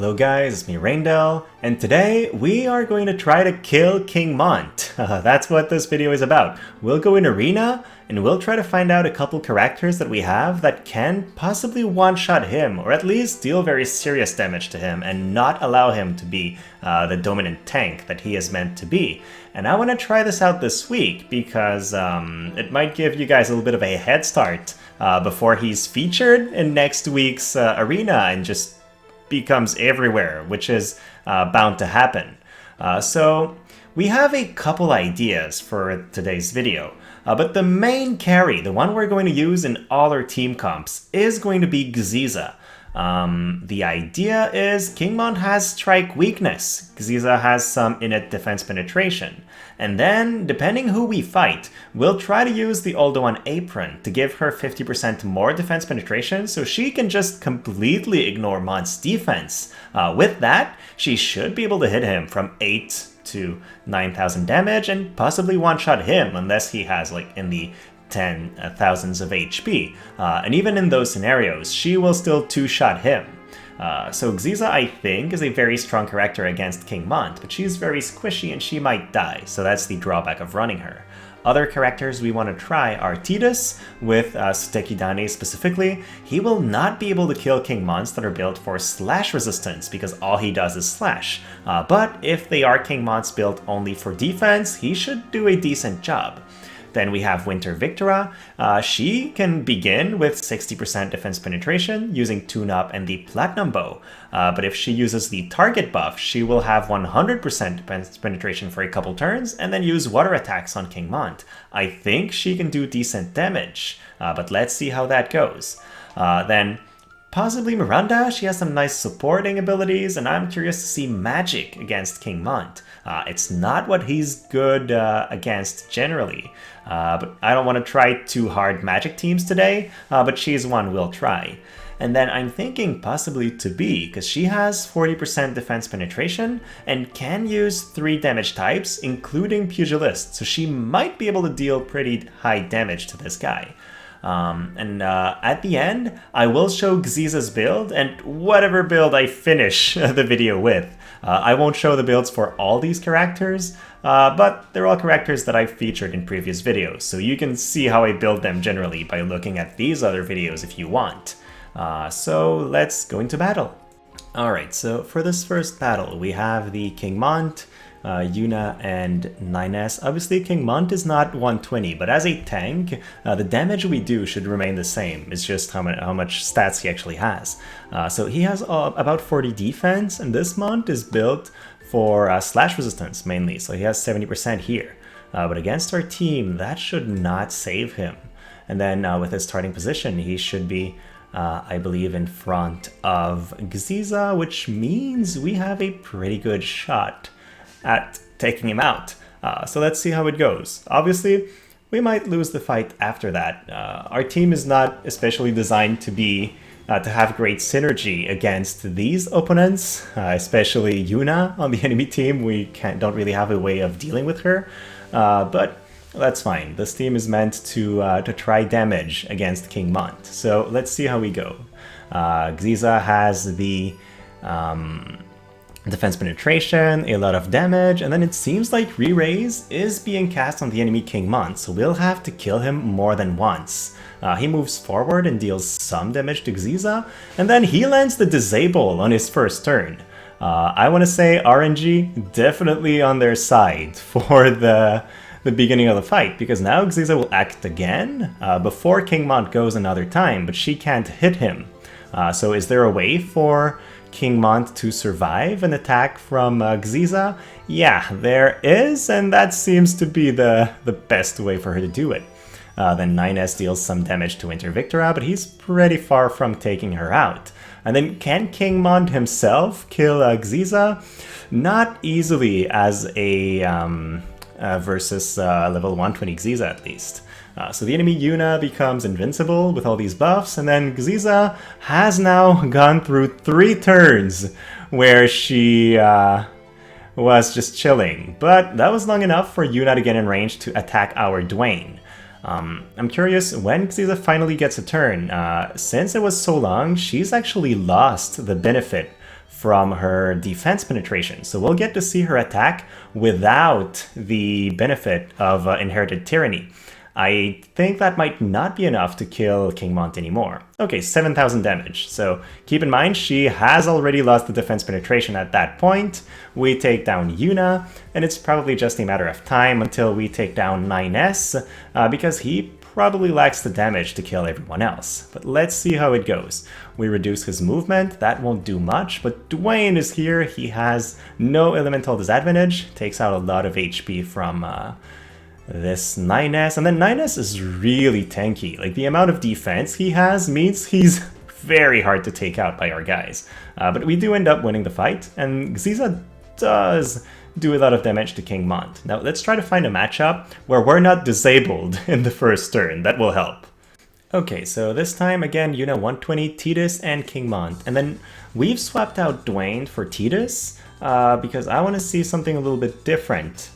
Hello guys, it's me Raindell, and today we are going to try to kill King Mont. That's what this video is about. We'll go in arena and we'll try to find out a couple characters that we have that can possibly one-shot him, or at least deal very serious damage to him and not allow him to be the dominant tank that he is meant to be. And I want to try this out this week because it might give you guys a little bit of a head start before he's featured in next week's arena and just becomes everywhere, which is bound to happen. So we have a couple ideas for today's video, but the main carry, the one we're going to use in all our team comps, is going to be Xiza. The idea is King Mont has strike weakness, Xiza has some innate defense penetration, and then, depending who we fight, we'll try to use the Oldowan Apron to give her 50% more defense penetration so she can just completely ignore Mont's defense. With that, she should be able to hit him from 8 to 9,000 damage and possibly one-shot him unless he has like in the 10,000s of HP. And even in those scenarios, she will still two-shot him. So Xiza, I think, is a very strong character against King Mont, but she's very squishy and she might die, so that's the drawback of running her. Other characters we want to try are Tidus, with Sutekidane specifically. He will not be able to kill King Monts that are built for slash resistance because all he does is slash. But if they are King Monts built only for defense, he should do a decent job. Then we have Winter Victora. She can begin with 60% defense penetration using Tune-Up and the Platinum Bow. But if she uses the target buff, she will have 100% defense penetration for a couple turns and then use water attacks on King Mont. I think she can do decent damage, but let's see how that goes. Then possibly Miranda, she has some nice supporting abilities, and I'm curious to see Magic against King Mont. It's not what he's good against generally, but I don't want to try too hard Magic teams today, but she's one we'll try. And then I'm thinking possibly to B, because she has 40% defense penetration and can use 3 damage types, including Pugilist, so she might be able to deal pretty high damage to this guy. At the end, I will show Xiza's build and whatever build I finish the video with. I won't show the builds for all these characters, but they're all characters that I've featured in previous videos, so you can see how I build them generally by looking at these other videos if you want. So let's go into battle. Alright, so for this first battle, we have the King Mont, Yuna, and 9S. Obviously, King Mont is not 120, but as a tank, the damage we do should remain the same. It's just how much stats he actually has. So he has about 40 defense, and this Mont is built for slash resistance mainly, so he has 70% here. But against our team, that should not save him. And then with his starting position, he should be I believe in front of Xiza, which means we have a pretty good shot at taking him out. So let's see how it goes. Obviously, we might lose the fight after that. Our team is not especially designed to be to have great synergy against these opponents, especially Yuna on the enemy team. We don't really have a way of dealing with her, but that's fine. This team is meant to try damage against King Mont. So let's see how we go. Xiza has the defense penetration, a lot of damage, and then it seems like Re-Raise is being cast on the enemy King Mont, so we'll have to kill him more than once. He moves forward and deals some damage to Xiza, and then he lands the Disable on his first turn. I want to say RNG definitely on their side for the beginning of the fight, because now Xiza will act again before King Mont goes another time, but she can't hit him. So is there a way for King Mont to survive an attack from Xiza? Yeah, there is, and that seems to be the best way for her to do it. Then 9S deals some damage to Winter Victora, but he's pretty far from taking her out. And then can King Mont himself kill Xiza? Not easily as a versus level 120 Xiza at least. So the enemy Yuna becomes invincible with all these buffs, and then Xiza has now gone through 3 turns where she was just chilling. But that was long enough for Yuna to get in range to attack our Dwayne. I'm curious when Xiza finally gets a turn. Since it was so long, she's actually lost the benefit from her defense penetration. So we'll get to see her attack without the benefit of Inherited Tyranny. I think that might not be enough to kill King Mont anymore. Okay, 7,000 damage. So keep in mind, she has already lost the defense penetration at that point. We take down Yuna, and it's probably just a matter of time until we take down 9S, because he probably lacks the damage to kill everyone else. But let's see how it goes. We reduce his movement, that won't do much, but Dwayne is here. He has no elemental disadvantage, takes out a lot of HP from this 9S, and then 9S is really tanky. Like, the amount of defense he has means he's very hard to take out by our guys. But we do end up winning the fight, and Xiza does do a lot of damage to King Mont. Now let's try to find a matchup where we're not disabled in the first turn. That will help. Okay, so this time again, Yuna 120, Tidus, and King Mont. And then we've swapped out Dwayne for Tidus because I want to see something a little bit different.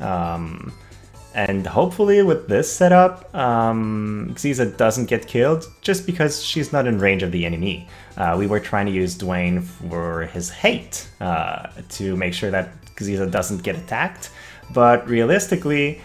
And hopefully with this setup, Xiza doesn't get killed just because she's not in range of the enemy. We were trying to use Dwayne for his hate to make sure that Xiza doesn't get attacked, but realistically,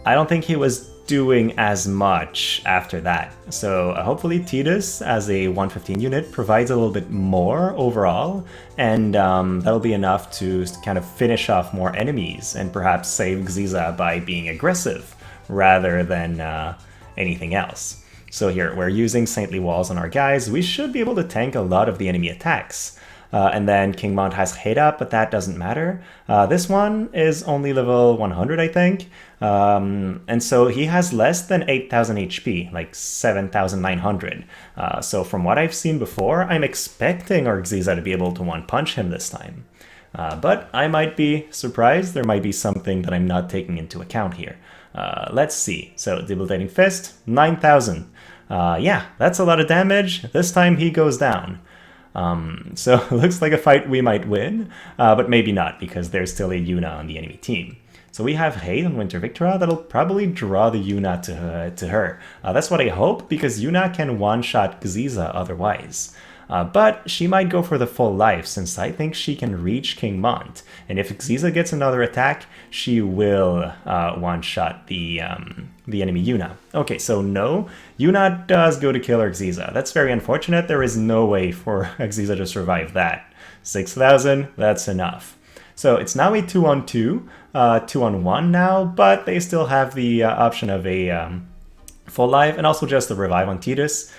I don't think he was doing as much after that. So hopefully Tidus as a 115 unit provides a little bit more overall, and that'll be enough to kind of finish off more enemies and perhaps save Xiza by being aggressive rather than anything else. So here, we're using Saintly Walls on our guys. We should be able to tank a lot of the enemy attacks. And then King Mont has hate up, but that doesn't matter. This one is only level 100, I think. And so he has less than 8,000 HP, like 7,900. So from what I've seen before, I'm expecting our Xiza to be able to one-punch him this time. But I might be surprised. There might be something that I'm not taking into account here. Let's see. So Debilitating Fist, 9,000. Yeah, that's a lot of damage. This time he goes down. So it looks like a fight we might win, but maybe not, because there's still a Yuna on the enemy team. So we have Hate on Winter Victora that'll probably draw the Yuna to her. That's what I hope, because Yuna can one-shot Xiza otherwise. But she might go for the full life, since I think she can reach King Mont. And if Xiza gets another attack, she will one-shot the enemy Yuna. Okay, so no, Yuna does go to kill our Xiza. That's very unfortunate. There is no way for Xiza to survive that. 6,000, that's enough. So it's now a 2-on-2, 2-on-1 now, but they still have the option of a full life, and also just the revive on Tidus,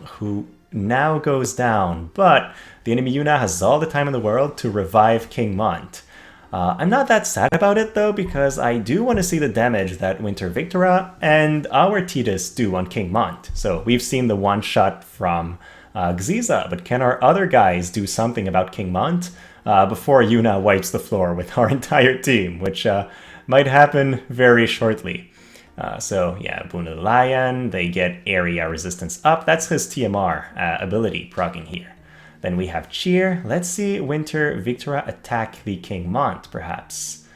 who now goes down, but the enemy Yuna has all the time in the world to revive King Mont. I'm not that sad about it though, because I do want to see the damage that Winter Victora and our Tidus do on King Mont. So we've seen the one-shot from Xiza, but can our other guys do something about King Mont before Yuna wipes the floor with our entire team, which might happen very shortly. So yeah, Boon of the Lion, they get area resistance up. That's his TMR ability proccing here. Then we have Cheer. Let's see Winter Victora attack the King Mont, perhaps.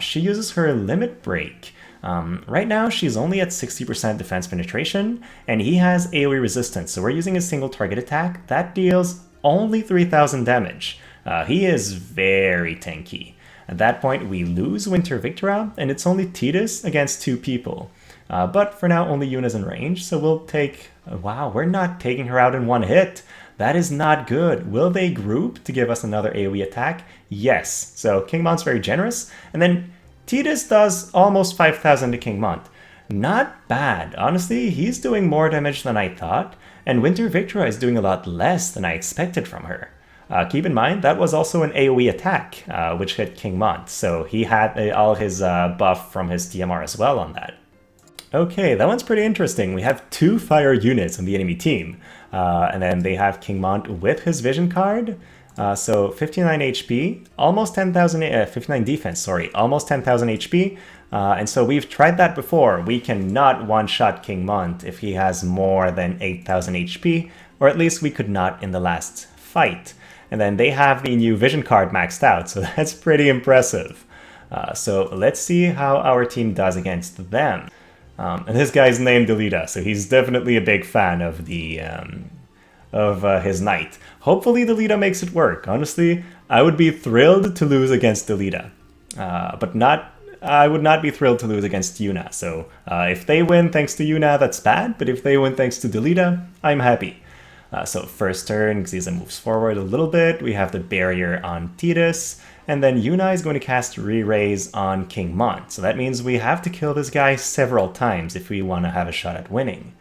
She uses her Limit Break. Right now, she's only at 60% defense penetration, and he has AoE resistance, so we're using a single target attack. That deals only 3,000 damage. He is very tanky. At that point, we lose Winter Victora, and it's only Tidus against 2 people. But for now, only Yuna's in range, so we'll take... Wow, we're not taking her out in one hit. That is not good. Will they group to give us another AoE attack? Yes. So King Mont's very generous. And then Tidus does almost 5,000 to King Mont. Not bad. Honestly, he's doing more damage than I thought, and Winter Victora is doing a lot less than I expected from her. Keep in mind, that was also an AoE attack, which hit King Mont, so he had all his buff from his TMR as well on that. Okay, that one's pretty interesting. We have 2 fire units on the enemy team, and then they have King Mont with his vision card, so 59 HP, almost 10,000, 59 defense, sorry, almost 10,000 HP, and so we've tried that before. We cannot one-shot King Mont if he has more than 8,000 HP, or at least we could not in the last fight. And then they have the new vision card maxed out, so that's pretty impressive. So let's see how our team does against them. And this guy's named Delita, so he's definitely a big fan of the of his knight. Hopefully Delita makes it work. Honestly, I would be thrilled to lose against Delita. I would not be thrilled to lose against Yuna. So if they win thanks to Yuna, that's bad. But if they win thanks to Delita, I'm happy. So first turn, Xiza moves forward a little bit. We have the barrier on Tidus. And then Yuna is going to cast Re-Raise on King Mont. So that means we have to kill this guy several times if we want to have a shot at winning.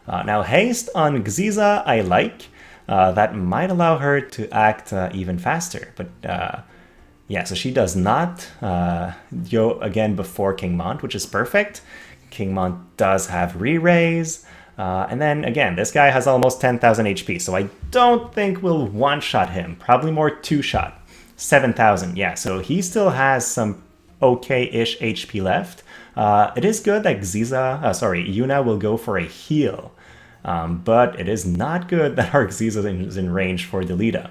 Now Haste on Xiza I like. That might allow her to act even faster. But yeah, so she does not go again before King Mont, which is perfect. King Mont does have Re-Raise. And then again, this guy has almost 10,000 HP, so I don't think we'll one-shot him. Probably more two-shot. 7,000, yeah, so he still has some okay-ish HP left. It is good that Yuna will go for a heal. But it is not good that our Xiza is in range for Delita.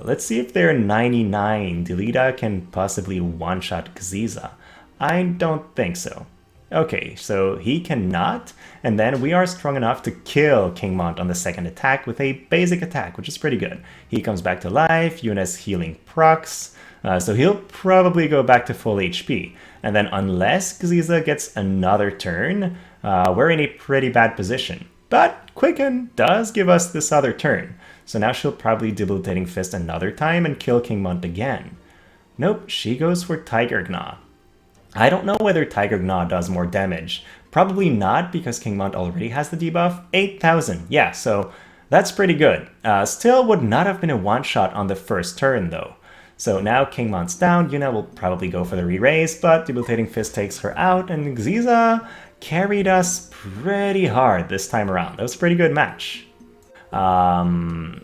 Let's see if they're 99. Delita can possibly one-shot Xiza. I don't think so. Okay, so he cannot, and then we are strong enough to kill King Mont on the second attack with a basic attack, which is pretty good. He comes back to life, Yuna's healing procs, so he'll probably go back to full HP. And then unless Xiza gets another turn, we're in a pretty bad position. But Quicken does give us this other turn, so now she'll probably Debilitating Fist another time and kill King Mont again. Nope, she goes for Tiger Gnaw. I don't know whether Tiger Gnaw does more damage. Probably not, because King Mont already has the debuff. 8,000, yeah, so that's pretty good. Still would not have been a one-shot on the first turn, though. So now King Mont's down, Yuna will probably go for the re-raise, but Debilitating Fist takes her out, and Xiza carried us pretty hard this time around. That was a pretty good match.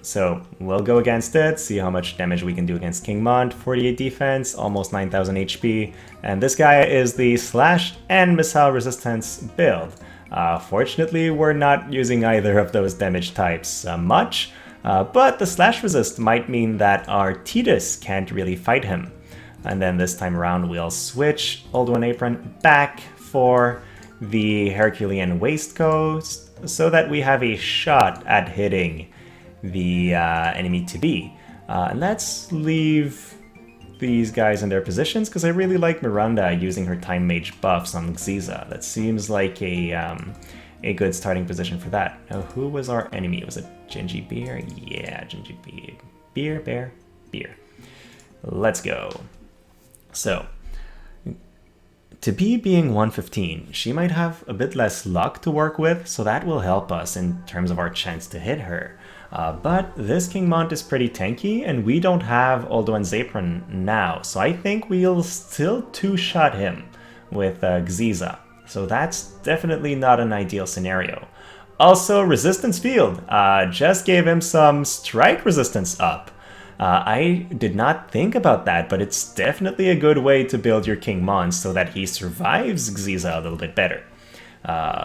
So we'll go against it, see how much damage we can do against King Mont. 48 defense, almost 9,000 HP, and this guy is the slash and missile resistance build. Fortunately, we're not using either of those damage types much, but the slash resist might mean that our Tidus can't really fight him. And then this time around we'll switch Old One Apron back for the Herculean Waistcoat, so that we have a shot at hitting the enemy to be. And let's leave these guys in their positions, because I really like Miranda using her Time Mage buffs on Xiza. That seems like a good starting position for that. Now, who was our enemy? Was it Genji Beer? Yeah, Genji Beer. Beer. Let's go. So, to be being 115, she might have a bit less luck to work with, so that will help us in terms of our chance to hit her. But this King Mont is pretty tanky, and we don't have Old One's Apron now, so I think we'll still two-shot him with Xiza. So that's definitely not an ideal scenario. Also, Resistance Field just gave him some strike resistance up. I did not think about that, but it's definitely a good way to build your King Mont so that he survives Xiza a little bit better.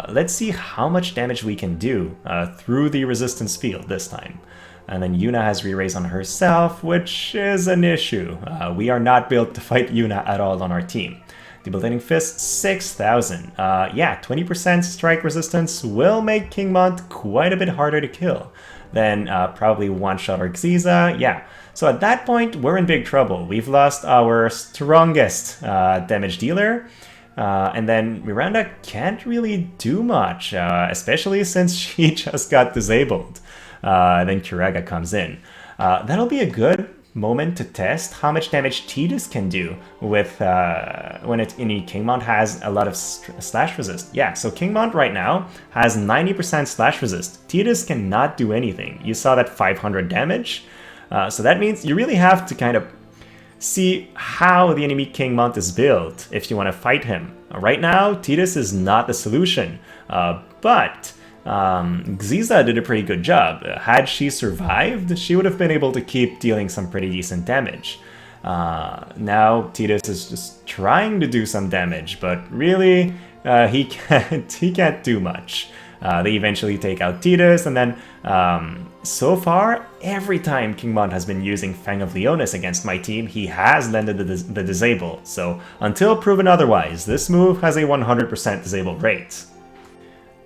Let's see how much damage we can do through the resistance field this time. And then Yuna has re-raise on herself, which is an issue. We are not built to fight Yuna at all on our team. Debilitating Fist, 6,000. Yeah, 20% strike resistance will make King Mont quite a bit harder to kill than probably one-shot or Xiza. Yeah, so at that point, we're in big trouble. We've lost our strongest damage dealer. And then Miranda can't really do much, especially since she just got disabled. Then Kiraga comes in. That'll be a good moment to test how much damage Tidus can do with when King Mont has a lot of slash resist. Yeah, so King Mont right now has 90% slash resist. Tidus cannot do anything. You saw that 500 damage. So that means you really have to kind of see how the enemy King Mont is built if you want to fight him. Right now, Tidus is not the solution, but Xiza did a pretty good job. Had she survived, she would have been able to keep dealing some pretty decent damage. Now Tidus is just trying to do some damage, but really he can't do much. They eventually take out Tidus, and then so far, every time King Mont has been using Fang of Leonis against my team, he has landed the disable. So until proven otherwise, this move has a 100% disable rate.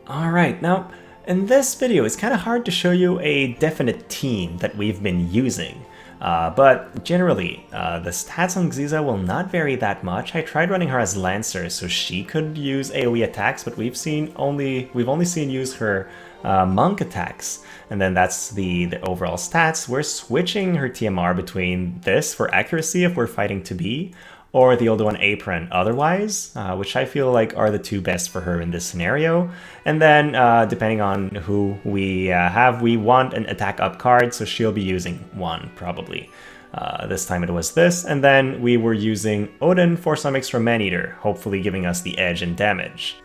Alright, now In this video, it's kind of hard to show you a definite team that we've been using. But generally, the stats on Xiza will not vary that much. I tried running her as Lancer so she could use AoE attacks, but we've only seen use her monk attacks, and then that's the overall stats. We're switching her TMR between this for accuracy if we're fighting to be, or the older one Apron otherwise, which I feel like are the two best for her in this scenario. And then depending on who we have, we want an attack up card, so she'll be using one probably. This time it was this, and then we were using Odin for some extra man-eater, hopefully giving us the edge in damage.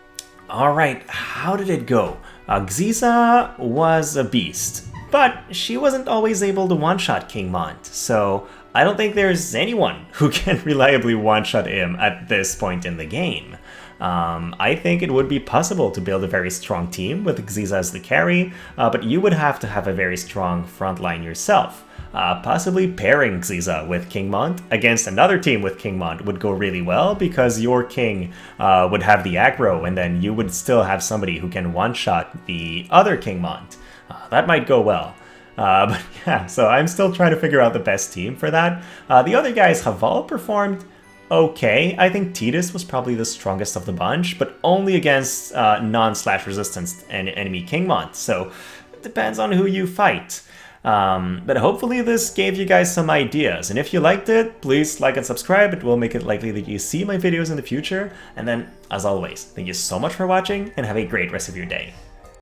Alright, how did it go? Xiza was a beast, but she wasn't always able to one-shot King Mont, so I don't think there's anyone who can reliably one-shot him at this point in the game. I think it would be possible to build a very strong team with Xiza as the carry, but you would have to have a very strong front line yourself. Possibly pairing Xiza with King Mont against another team with King Mont would go really well, because your king would have the aggro, and then you would still have somebody who can one-shot the other King Mont. That might go well. But yeah, so I'm still trying to figure out the best team for that. The other guys, Haval performed okay. I think Tidus was probably the strongest of the bunch, but only against non-slash resistance enemy King Mont, so it depends on who you fight. But hopefully this gave you guys some ideas, and if you liked it, please like and subscribe. It will make it likely that you see my videos in the future. And then, as always, thank you so much for watching, and have a great rest of your day.